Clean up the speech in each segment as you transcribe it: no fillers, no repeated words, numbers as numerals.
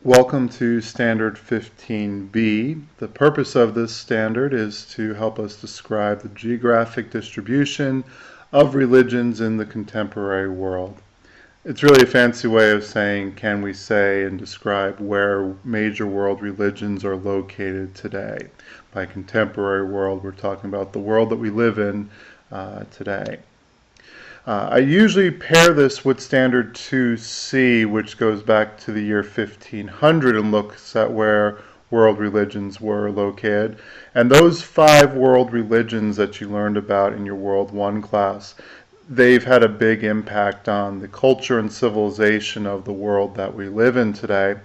Welcome to Standard 15B. The purpose of this standard is to help us describe the geographic distribution of religions in the contemporary world. It's really a fancy way of saying, can we say and describe where major world religions are located today? By contemporary world, we're talking about the world that we live in today. I usually pair this with Standard 2C, which goes back to the year 1500 and looks at where world religions were located. And those 5 world religions that you learned about in your World 1 class, they've had a big impact on the culture and civilization of the world that we live in today.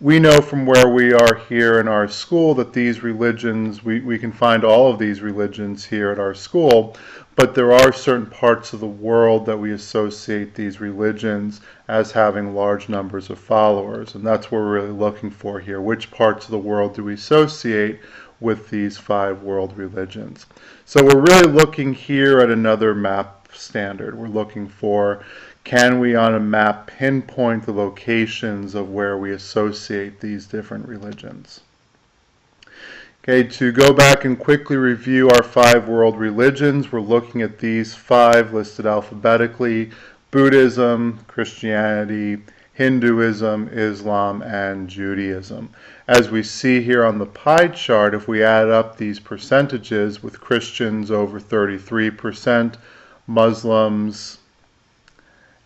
We know from where we are here in our school that these religions, we can find all of these religions here at our school, but there are certain parts of the world that we associate these religions as having large numbers of followers, and that's what we're really looking for here. Which parts of the world do we associate with these 5 world religions? So we're really looking here at another map standard. We're looking for, can we on a map pinpoint the locations of where we associate these different religions? Okay, to go back and quickly review our 5 world religions, we're looking at these 5 listed alphabetically: Buddhism, Christianity, Hinduism, Islam, and Judaism. As we see here on the pie chart, if we add up these percentages, with Christians over 33%, Muslims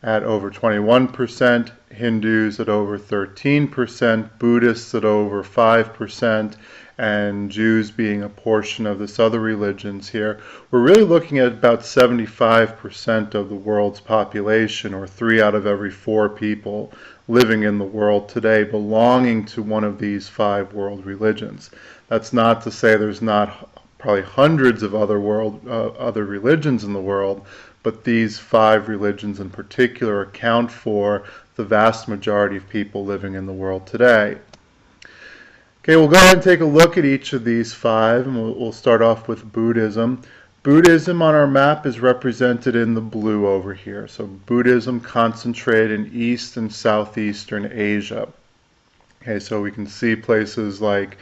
at over 21%, Hindus at over 13%, Buddhists at over 5%, and Jews being a portion of this other religions here, we're really looking at about 75% of the world's population, or 3 out of every 4 people living in the world today belonging to one of these 5 world religions. That's not to say there's not probably hundreds of other religions in the world, but these 5 religions in particular account for the vast majority of people living in the world today. Okay, we'll go ahead and take a look at each of these 5, and we'll start off with Buddhism. Buddhism on our map is represented in the blue over here. So Buddhism concentrated in East and Southeastern Asia. Okay, so we can see places like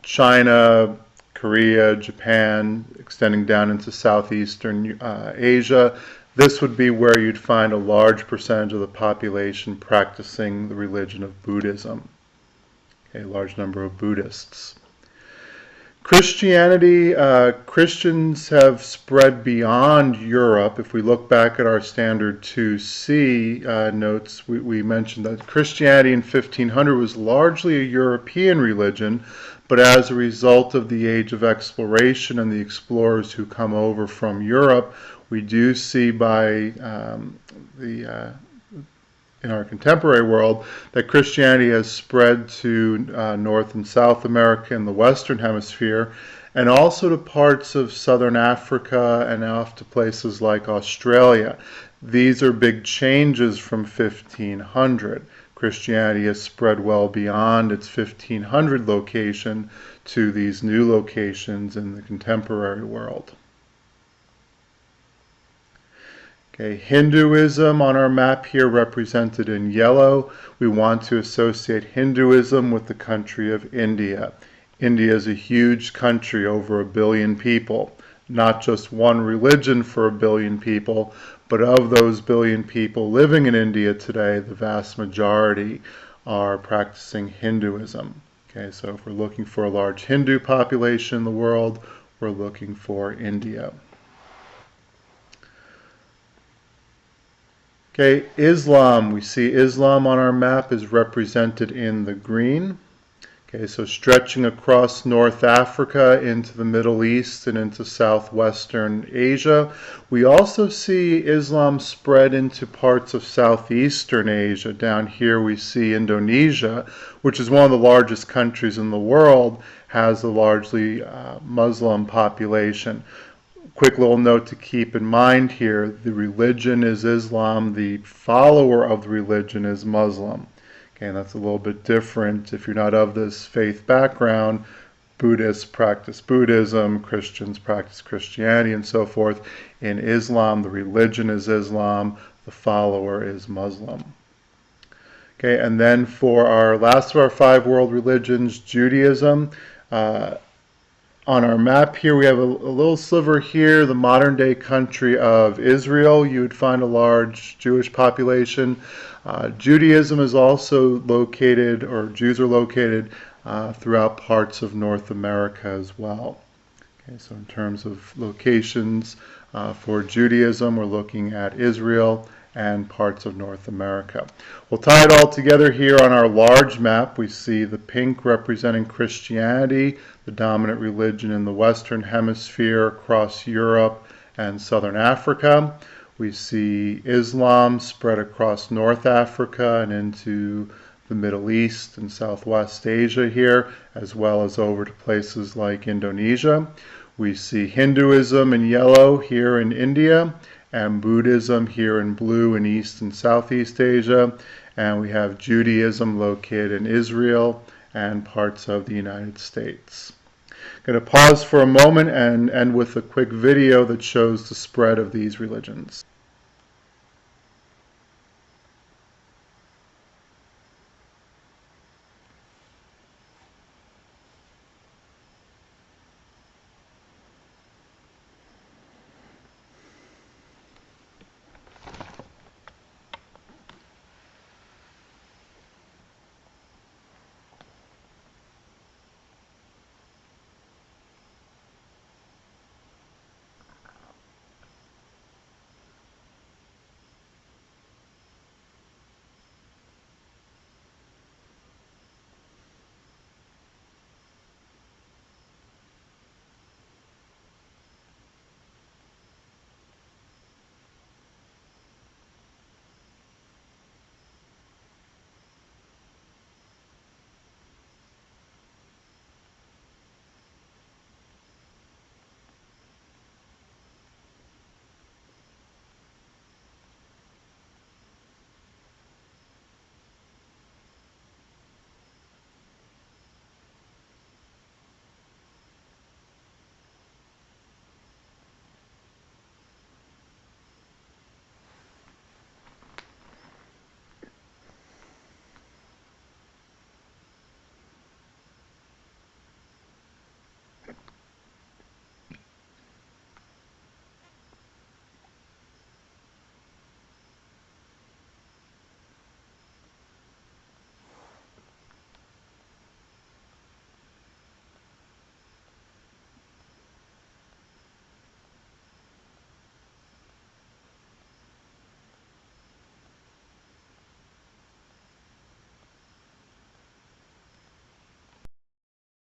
China, Korea, Japan, extending down into Southeastern Asia. This would be where you'd find a large percentage of the population practicing the religion of Buddhism. A large number of Buddhists. Christianity, Christians have spread beyond Europe. If we look back at our Standard 2C notes, we mentioned that Christianity in 1500 was largely a European religion, but as a result of the age of exploration and the explorers who come over from Europe, we do see by in our contemporary world that Christianity has spread to North and South America and the Western Hemisphere, and also to parts of Southern Africa and off to places like Australia. These are big changes from 1500. Christianity has spread well beyond its 1500 location to these new locations in the contemporary world. Okay, Hinduism on our map here represented in yellow. We want to associate Hinduism with the country of India. India is a huge country, over 1 billion people. Not just one religion for 1 billion people, but of those 1 billion people living in India today, the vast majority are practicing Hinduism. Okay, so if we're looking for a large Hindu population in the world, we're looking for India. Okay, Islam. We see Islam on our map is represented in the green. Okay, so stretching across North Africa into the Middle East and into southwestern Asia. We also see Islam spread into parts of southeastern Asia. Down here we see Indonesia, which is one of the largest countries in the world, has a largely Muslim population. Quick little note to keep in mind here: the religion is Islam, the follower of the religion is Muslim. Okay, and that's a little bit different. If you're not of this faith background, Buddhists practice Buddhism, Christians practice Christianity, and so forth. In Islam, the religion is Islam, the follower is Muslim. Okay, and then for our last of our 5 world religions, Judaism. On our map here, we have a little sliver here, the modern day country of Israel. You would find a large Jewish population. Judaism is also located, or Jews are located throughout parts of North America as well. Okay, so in terms of locations for Judaism, we're looking at Israel and parts of North America. We'll tie it all together here on our large map. We see the pink representing Christianity, the dominant religion in the Western Hemisphere across Europe and Southern Africa. We see Islam spread across North Africa and into the Middle East and Southwest Asia here, as well as over to places like Indonesia. We see Hinduism in yellow here in India, and Buddhism here in blue in East and Southeast Asia. And we have Judaism located in Israel and parts of the United States. I'm going to pause for a moment and end with a quick video that shows the spread of these religions.